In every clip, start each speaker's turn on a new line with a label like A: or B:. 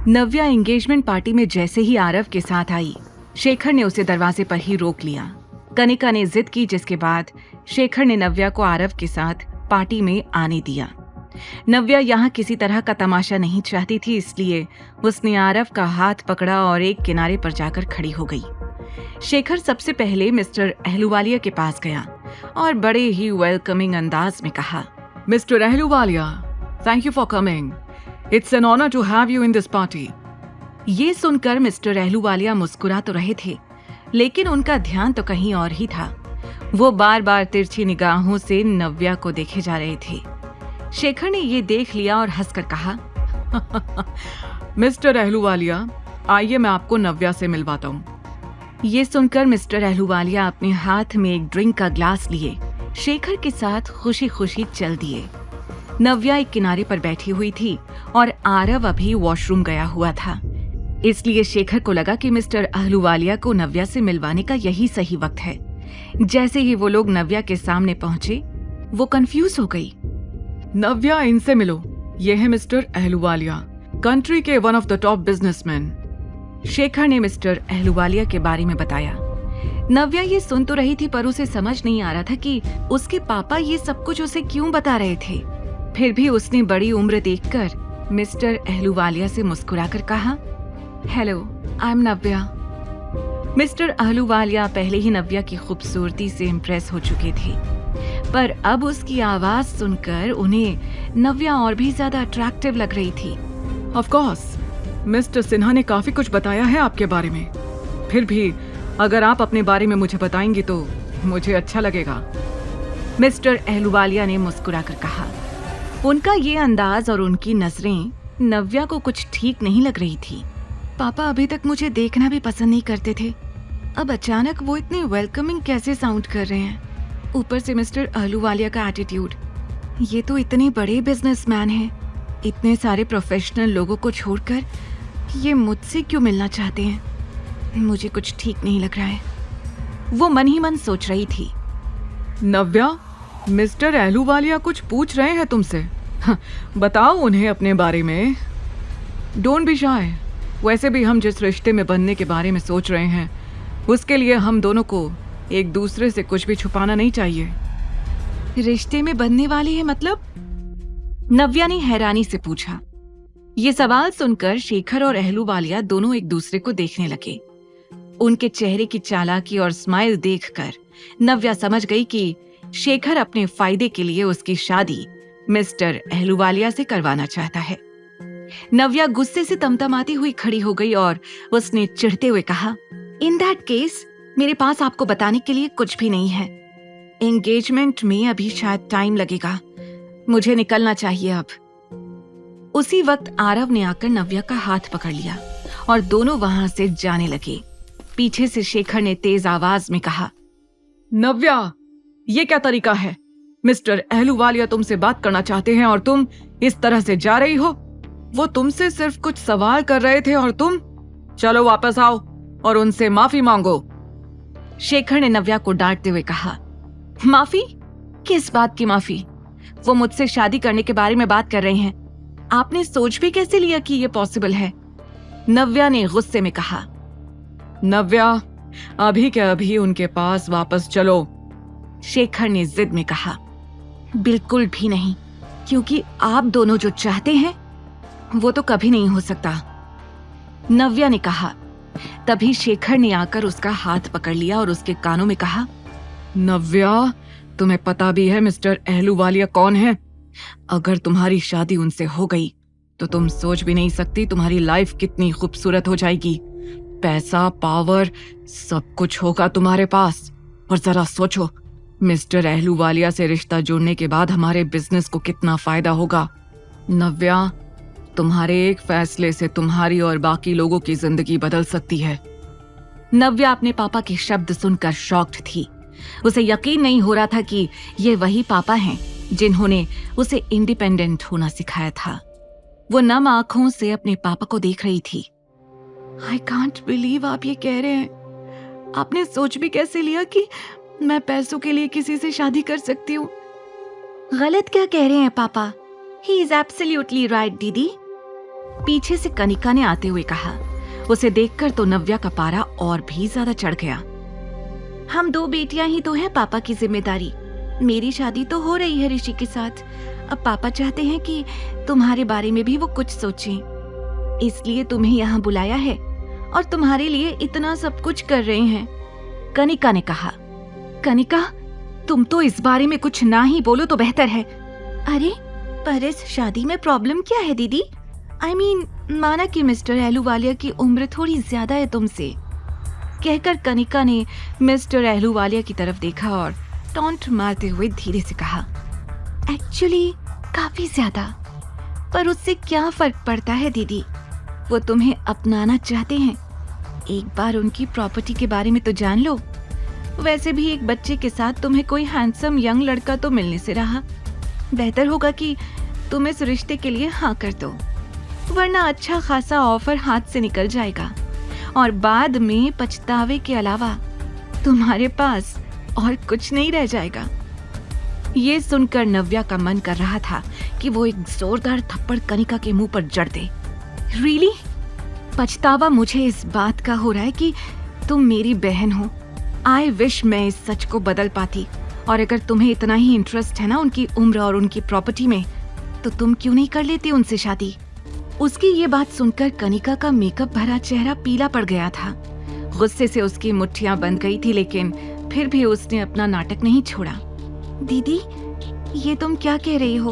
A: नव्या engagement party में जैसे ही आरव के साथ आई, शेखर ने उसे दरवाजे पर ही रोक लिया। कनिका ने जिद की, जिसके बाद शेखर ने नव्या को आरव के साथ पार्टी में आने दिया। नव्या यहाँ किसी तरह का तमाशा नहीं चाहती थी, इसलिए उसने आरव का हाथ पकड़ा और एक किनारे पर जाकर खड़ी हो गई। शेखर सबसे पहले मिस्टर अहलूवालिया के पास गया और बड़े ही वेलकमिंग अंदाज में कहा,
B: mister Ahluwalia, thank you for coming. It's an honour to have you in this party.
A: ये सुनकर मिस्टर अहलूवालिया मुस्कुरा तो रहे थे, लेकिन उनका ध्यान तो कहीं और ही था। वो बार बार तिरछी निगाहों से नव्या को देखे जा रहे थे। शेखर ने ये देख लिया और हंसकर कहा,
B: मिस्टर अहलूवालिया, आइए मैं आपको नव्या से मिलवाता हूँ।
A: ये सुनकर मिस्टर अहलूवालिया अपने हाथ में एक ड्रिंक का ग्लास लिए शेखर के साथ खुशी खुशी चल दिए। नव्या एक किनारे पर बैठी हुई थी और आरव अभी वॉशरूम गया हुआ था, इसलिए शेखर को लगा कि मिस्टर अहलूवालिया को नव्या से मिलवाने का यही सही वक्त है। जैसे ही वो लोग नव्या के सामने पहुंचे, वो कंफ्यूज हो गई।
B: नव्या, इनसे मिलो, ये है मिस्टर अहलूवालिया, कंट्री के one of the top businessman.
A: Shekhar ने मिस्टर अहलूवालिया के बारे में बताया। नव्या ये सुन तो रही थी, पर उसे समझ नहीं आ रहा था कि उसके पापा ये सब कुछ उसे क्यों बता रहे थे। फिर भी उसने बड़ी उम्र देखकर मिस्टर अहलूवालिया से मुस्कुराकर कहा, hello, I am Navya. Mister Ahluwalia पहले ही नव्या की खूबसूरती से इम्प्रेस हो चुके थे, पर अब उसकी आवाज सुनकर उन्हें नव्या और भी ज्यादा अट्रैक्टिव लग रही थी।
B: ऑफ कोर्स, मिस्टर सिन्हा ने काफी कुछ बताया है आपके बारे में। फिर भी अगर आप अपने बारे में मुझे बताएंगी तो मुझे अच्छा लगेगा।
A: मिस्टर अहलूवालिया ने मुस्कुराकर कहा। उनका ये अंदाज और उनकी नजरें नव्या को कुछ ठीक नहीं लग रही थी। पापा अभी तक मुझे देखना भी पसंद नहीं करते थे, अब अचानक वो इतने वेलकमिंग कैसे साउंड कर रहे हैं। ऊपर से मिस्टर अहलूवालिया का एटीट्यूड, ये तो इतने बड़े बिजनेसमैन हैं, इतने सारे प्रोफेशनल लोगों को छोड़कर ये मुझसे क्यों मिलना चाहते हैं। मुझे कुछ ठीक नहीं लग रहा है, वो मन ही मन सोच रही थी।
B: नव्या, मिस्टर अहलूवालिया कुछ पूछ रहे हैं तुमसे, बताओ उन्हें अपने बारे में। Don't be shy. वैसे भी हम जिस रिश्ते में बनने के बारे में सोच रहे हैं, उसके लिए हम दोनों को एक दूसरे से कुछ भी छुपाना नहीं चाहिए।
A: रिश्ते में बनने वाले हैं मतलब? नव्या ने हैरानी से पूछा। ये सवाल सुनकर शेखर और अहलूवालिया दोनों एक दूसरे को देखने लगे। उनके चेहरे की चालाकी और स्माइल देखकर नव्या समझ गई कि शेखर अपने फायदे के लिए उसकी शादी मिस्टर अहलूवालिया से करवाना चाहता है। नव्या गुस्से से तमतमाती हुई खड़ी हो गई और उसने चिढ़ते हुए कहा, इन दैट केस मेरे पास आपको बताने के लिए कुछ भी नहीं है। एंगेजमेंट में अभी शायद टाइम लगेगा, मुझे निकलना चाहिए अब। उसी वक्त आरव ने आकर नव्या का हाथ पकड़ लिया और दोनों वहां से जाने लगे। पीछे से शेखर ने तेज आवाज में कहा,
B: नव्या, ये क्या तरीका है? मिस्टर अहलूवालिया तुमसे बात करना चाहते हैं और तुम इस तरह से जा रही हो। वो तुमसे सिर्फ कुछ सवाल कर रहे थे और तुम, चलो वापस आओ और उनसे माफी मांगो।
A: शेखर ने नव्या को डांटते हुए कहा, माफी? किस बात की माफी? वो मुझसे शादी करने के बारे में बात कर रहे हैं, आपने सोच भी कैसे लिया कि ये पॉसिबल है? नव्या ने गुस्से में कहा।
B: नव्या, अभी के अभी उनके पास वापस चलो,
A: शेखर ने जिद में कहा। बिल्कुल भी नहीं, क्योंकि आप दोनों जो चाहते हैं वो तो कभी नहीं हो सकता, नव्या ने कहा। तभी शेखर ने आकर उसका हाथ पकड़ लिया और उसके कानों में कहा,
B: नव्या, तुम्हें पता भी है मिस्टर अहलूवालिया कौन है? अगर तुम्हारी शादी उनसे हो गई तो तुम सोच भी नहीं सकती तुम्हारी लाइफ कितनी खूबसूरत हो जाएगी। पैसा, पावर, सब कुछ होगा तुम्हारे पास। और जरा सोचो, मिस्टर अहलूवालिया से रिश्ता जोड़ने के बाद हमारे बिजनेस को कितना फायदा होगा। नव्या, तुम्हारे एक फैसले से तुम्हारी और बाकी लोगों की जिंदगी बदल सकती है।
A: नव्या अपने पापा के शब्द सुनकर शॉक्ड थी। उसे यकीन नहीं हो रहा था कि ये वही पापा हैं जिन्होंने उसे इंडिपेंडेंट होना सिखाया था। वो नम आंखों से अपने पापा को देख रही थी। आई कांट बिलीव आप ये कह रहे हैं। आपने सोच भी कैसे लिया कि मैं पैसों के लिए किसी से शादी कर सकती हूँ? गलत क्या कह रहे हैं पापा? ही इज एब्सोल्युटली राइट दीदी। पीछे से कनिका ने आते हुए कहा। उसे देखकर तो नव्या का पारा और भी ज्यादा चढ़ गया। हम 2 बेटियां ही तो हैं पापा की जिम्मेदारी। मेरी शादी तो हो रही है ऋषि के साथ। अब पापा चाहते हैं कि तुम्हारे बारे में भी वो कुछ सोचें, इसलिए तुम्हें यहाँ बुलाया है और तुम्हारे लिए इतना सब कुछ कर रहे हैं, कनिका ने कहा। कनिका, तुम तो इस बारे में कुछ ना ही बोलो तो बेहतर है। अरे पर इस शादी में प्रॉब्लम क्या है दीदी? I mean, माना कि मिस्टर अहलूवालिया की उम्र थोड़ी ज्यादा है तुमसे, कहकर कनिका ने मिस्टर अहलूवालिया की तरफ देखा और टॉन्ट मारते हुए धीरे से कहा, एक्चुअली काफी ज्यादा, पर उससे क्या फर्क पड़ता है दीदी? वो तुम्हें अपनाना चाहते हैं। एक बार उनकी प्रॉपर्टी के बारे में तो जान लो। वैसे भी एक बच्चे के साथ तुम्हें कोई हैंडसम यंग लड़का तो मिलने से रहा। बेहतर होगा कि तुम इस रिश्ते के लिए हाँ कर दो, वरना अच्छा खासा ऑफर हाथ से निकल जाएगा और बाद में पछतावे के अलावा तुम्हारे पास और कुछ नहीं रह जाएगा। ये सुनकर नव्या का मन कर रहा था कि वो एक जोरदार थप्पड़ कनिका के मुंह पर जड़ दे। रियली? पछतावा मुझे इस बात का हो रहा है कि तुम मेरी बहन हो। आई विश मैं इस सच को बदल पाती, और अगर तुम्हें इतना ही इंटरेस्ट है ना उनकी उम्र और उनकी प्रॉपर्टी में, तो तुम क्यों नहीं कर लेती उनसे शादी? उसकी ये बात सुनकर कनिका का मेकअप भरा चेहरा पीला पड़ गया था। गुस्से से उसकी मुट्ठियां बंध गई थी, लेकिन फिर भी उसने अपना नाटक नहीं छोड़ा। दीदी, ये तुम क्या कह रही हो?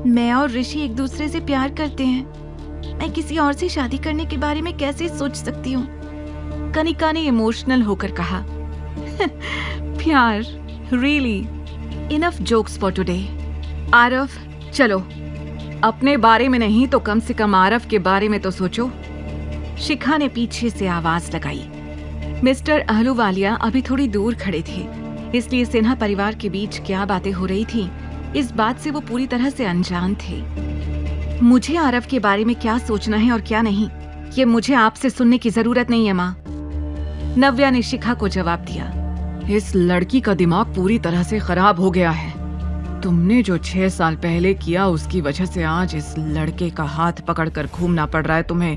A: मैं और ऋषि एक दूसरे से प्यार करते हैं। मैं किसी और से शादी करने के बारे में कैसे सोच सकती हूँ? कनिका ने इमोशनल होकर कहा। प्यार? Really? Enough jokes for today. Aarav, चलो, अपने बारे में नहीं तो कम से कम आरव के बारे में तो सोचो। शिखा ने पीछे से आवाज लगाई। मिस्टर अहलूवालिया अभी थोड़ी दूर खड़े थे, इसलिए सिन्हा परिवार के बीच क्या बातें हो रही थी इस बात से वो पूरी तरह से अनजान थे। मुझे आरव के बारे में क्या सोचना है और क्या नहीं, ये मुझे आपसे सुनने की जरूरत नहीं है माँ, नव्या ने शिखा को जवाब दिया।
B: इस लड़की का दिमाग पूरी तरह से खराब हो गया है। तुमने जो 6 साल पहले किया उसकी वजह से आज इस लड़के का हाथ पकड़कर घूमना पड़ रहा है तुम्हें।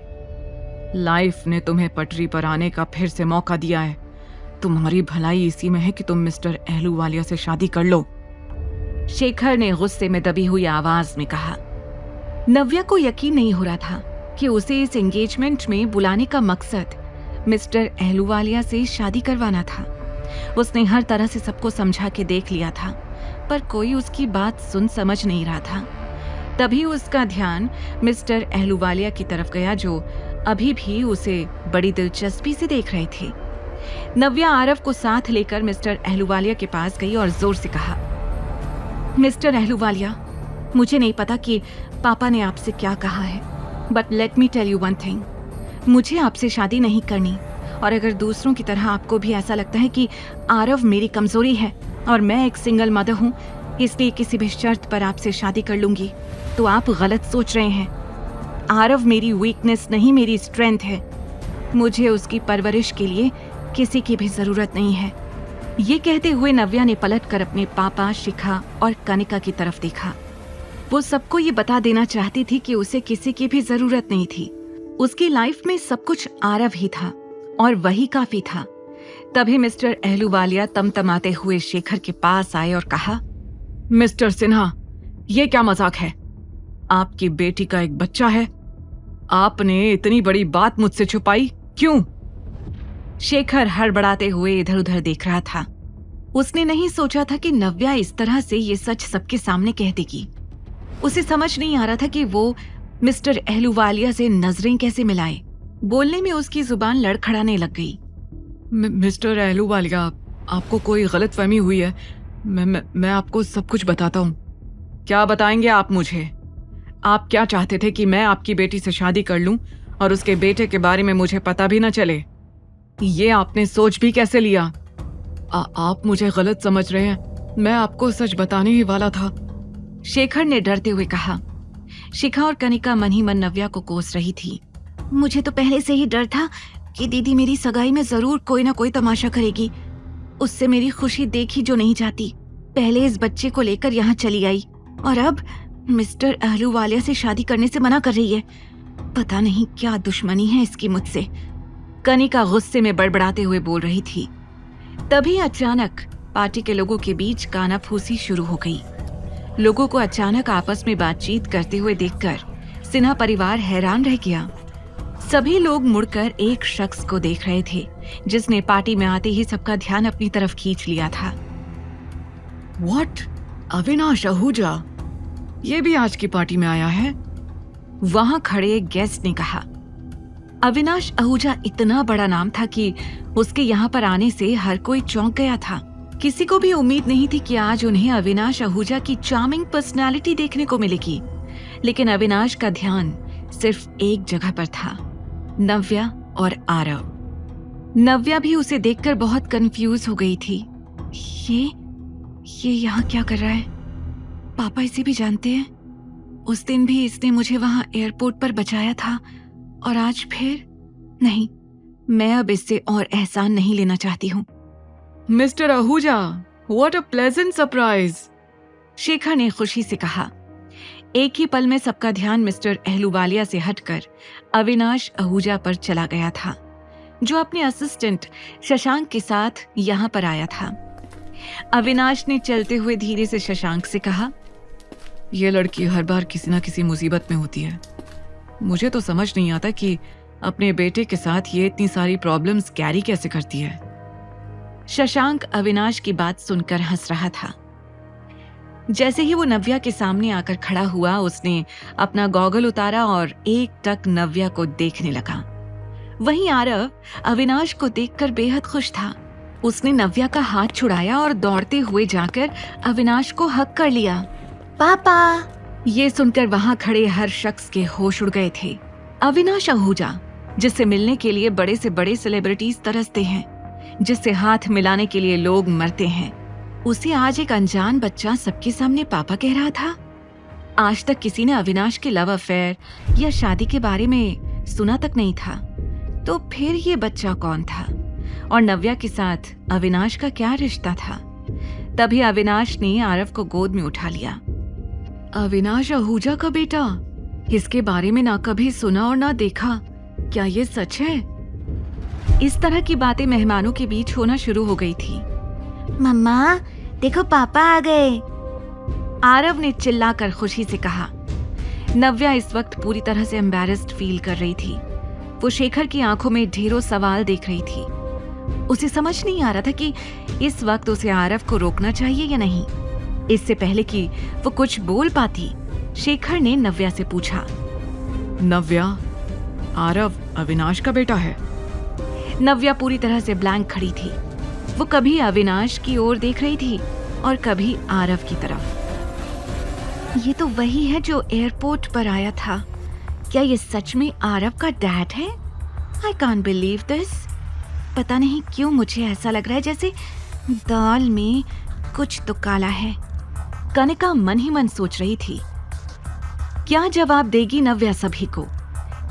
B: लाइफ ने तुम्हें पटरी पर आने का फिर से मौका दिया है। तुम्हारी भलाई इसी में है कि तुम मिस्टर अहलूवालिया से शादी कर लो,
A: शेखर ने गुस्से में दबी हुई आवाज में कहा। नव्या को यकीन नहीं हो रहा था कि उसे इस एंगेजमेंट में बुलाने का मकसद मिस्टर अहलूवालिया से शादी करवाना था। उसने हर तरह से सबको समझा के देख लिया था, पर कोई उसकी बात सुन समझ नहीं रहा था। तभी उसका ध्यान मिस्टर अहलूवालिया की तरफ गया, जो अभी भी उसे बड़ी दिलचस्पी से देख रहे थे। नव्या आरव को साथ लेकर मिस्टर अहलूवालिया के पास गई और जोर से कहा, मिस्टर अहलूवालिया, मुझे नहीं पता कि पापा ने आपसे क्या कहा है, but let me tell you one thing, मुझे आपसे शादी नहीं करनी, और अगर दूसरों की तरह आपको भी ऐसा लगता है कि आरव मेरी कमजोरी है और मैं एक सिंगल मदर हूँ इसलिए किसी भी शर्त पर आपसे शादी कर लूंगी, तो आप गलत सोच रहे हैं। आरव मेरी वीकनेस नहीं, मेरी स्ट्रेंथ है। मुझे उसकी परवरिश के लिए किसी की भी जरूरत नहीं है। ये कहते हुए नव्या ने पलटकर अपने पापा, शिखा और कनिका की तरफ देखा। वो सबको ये बता देना चाहती थी कि उसे किसी की भी जरूरत नहीं थी। उसकी लाइफ में सब कुछ आरव ही था और वही काफी था। तभी मिस्टर अहलूवालिया तमतमाते हुए शेखर के पास आए और कहा,
B: मिस्टर सिन्हा, ये क्या मजाक है? आपकी बेटी का एक बच्चा है, आपने इतनी बड़ी बात मुझसे छुपाई क्यों?
A: शेखर हड़बड़ाते हुए इधर उधर देख रहा था। उसने नहीं सोचा था कि नव्या इस तरह से ये सच सबके सामने कह देगी। उसे समझ नहीं आ रहा था कि वो मिस्टर अहलूवालिया से नजरें कैसे मिलाए। बोलने में उसकी जुबान लड़खड़ाने लग गई।
B: मिस्टर अहलूवालिया, आपको कोई गलतफहमी हुई है। मैं आपको सब कुछ बताता हूँ। क्या बताएंगे आप मुझे? आप क्या चाहते थे कि मैं आपकी बेटी से शादी कर लूं और उसके बेटे के बारे में मुझे पता भी न चले? ये आपने सोच भी कैसे लिया? आप मुझे गलत समझ रहे हैं। मैं आपको सच बताने ही वाला था,
A: शेखर ने डरते हुए कहा। शिखा और कनिका मन ही मन नव्या को कोस रही थी। मुझे तो पहले से ही डर था कि दीदी मेरी सगाई में जरूर कोई ना कोई तमाशा करेगी। उससे मेरी खुशी देखी जो नहीं जाती। पहले इस बच्चे को लेकर यहाँ चली आई और अब मिस्टर अहलूवालिया से शादी करने से मना कर रही है। पता नहीं क्या दुश्मनी है इसकी मुझसे, कनिका गुस्से में बड़बड़ाते हुए बोल रही थी। तभी अचानक पार्टी के लोगों के बीच कानाफूसी शुरू हो गई। लोगों को अचानक आपस में बातचीत करते हुए देखकर सिन्हा परिवार हैरान रह गया। सभी लोग मुड़कर एक शख्स को देख रहे थे जिसने पार्टी में आते ही सबका ध्यान अपनी तरफ खींच लिया था।
B: व्हाट? अविनाश आहूजा, ये भी आज की पार्टी में आया है?
A: वहां खड़े एक गेस्ट ने कहा। अविनाश आहूजा इतना बड़ा नाम था कि उसके यहाँ पर आने से हर कोई चौंक गया था। किसी को भी उम्मीद नहीं थी कि आज उन्हें अविनाश आहूजा की चार्मिंग पर्सनालिटी देखने को मिलेगी। लेकिन अविनाश का ध्यान सिर्फ एक जगह पर था, नव्या और आरव। नव्या भी उसे देखकर बहुत कंफ्यूज हो गई थी। ये यहाँ क्या कर रहा है? पापा इसे भी जानते हैं? उस दिन भी इसने मुझे वहां एयरपोर्ट पर बचाया था और आज फिर? नहीं, मैं अब इससे और एहसान नहीं लेना चाहती हूँ।
B: Mister Ahuja, what a pleasant surprise,
A: Shekhar ने खुशी से कहा। एक ही पल में सबका ध्यान मिस्टर अहलूवालिया से हटकर अविनाश आहूजा पर चला गया था, जो अपने असिस्टेंट शशांक के साथ यहाँ पर आया था। अविनाश ने चलते हुए धीरे से शशांक से कहा,
B: ये लड़की हर बार किसी ना किसी मुसीबत में होती है। मुझे तो समझ नहीं आता कि अपने बेटे के साथ ये इतनी सारी प्रॉब्लम्स कैरी कैसे करती है।
A: शशांक अविनाश की बात सुनकर हंस रहा था। जैसे ही वो नव्या के सामने आकर खड़ा हुआ, उसने अपना गॉगल उतारा और एकटक नव्या को देखने लगा। वहीं आरव अविनाश को देखकर बेहद खुश था। उसने नव्या का हाथ छुड़ाया और दौड़ते हुए जाकर अविनाश को हक कर लिया।
C: पापा!
A: ये सुनकर वहां खड़े हर शख्स के होश उड़ गए थे। अविनाश आहूजा, जिससे मिलने के लिए बड़े से बड़े सेलिब्रिटीज तरसते हैं, जिससे हाथ मिलाने के लिए लोग मरते हैं, उसे आज एक अनजान बच्चा सबके सामने पापा कह रहा था। आज तक किसी ने अविनाश के लव अफेयर या शादी के बारे में सुना तक नहीं था, तो फिर ये बच्चा कौन था और नव्या के साथ अविनाश का क्या रिश्ता था? तभी अविनाश ने आरव को गोद में उठा लिया।
B: अविनाश आहूजा का बेटा? इसके बारे में ना कभी सुना और ना देखा। क्या ये सच है?
A: इस तरह की बातें मेहमानों के बीच होना शुरू हो गई थी।
C: मम्मा, देखो पापा आ गए!
A: आरव ने चिल्लाकर खुशी से कहा। नव्या इस वक्त पूरी तरह से एम्बैरेस्ड फील कर रही थी। वो शेखर की आंखों में ढेरों सवाल देख रही थी। उसे समझ नहीं आ रहा था कि इस वक्त उसे आरव को रोकना चाहिए या नहीं। इससे पहले कि वो कुछ बोल पाती, शेखर ने नव्या से पूछा,
B: नव्या, आरव अविनाश का बेटा है?
A: नव्या पूरी तरह से ब्लैंक खड़ी थी। वो कभी अविनाश की ओर देख रही थी और कभी आरव की तरफ। ये तो वही है जो एयरपोर्ट पर आया था। क्या ये सच में आरव का डैड है? I can't believe this. पता नहीं क्यों मुझे ऐसा लग रहा है जैसे दाल में कुछ तो काला है। कनिका मन ही मन सोच रही थी। क्या जवाब देगी नव्या सभी को?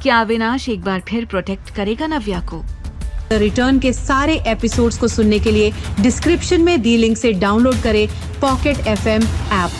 A: क्या अविनाश एक बार फिर प्रोटेक्ट करेगा नव्या को?
D: द रिटर्न के सारे एपिसोड्स को सुनने के लिए डिस्क्रिप्शन में दी लिंक से डाउनलोड करें पॉकेट FM ऐप।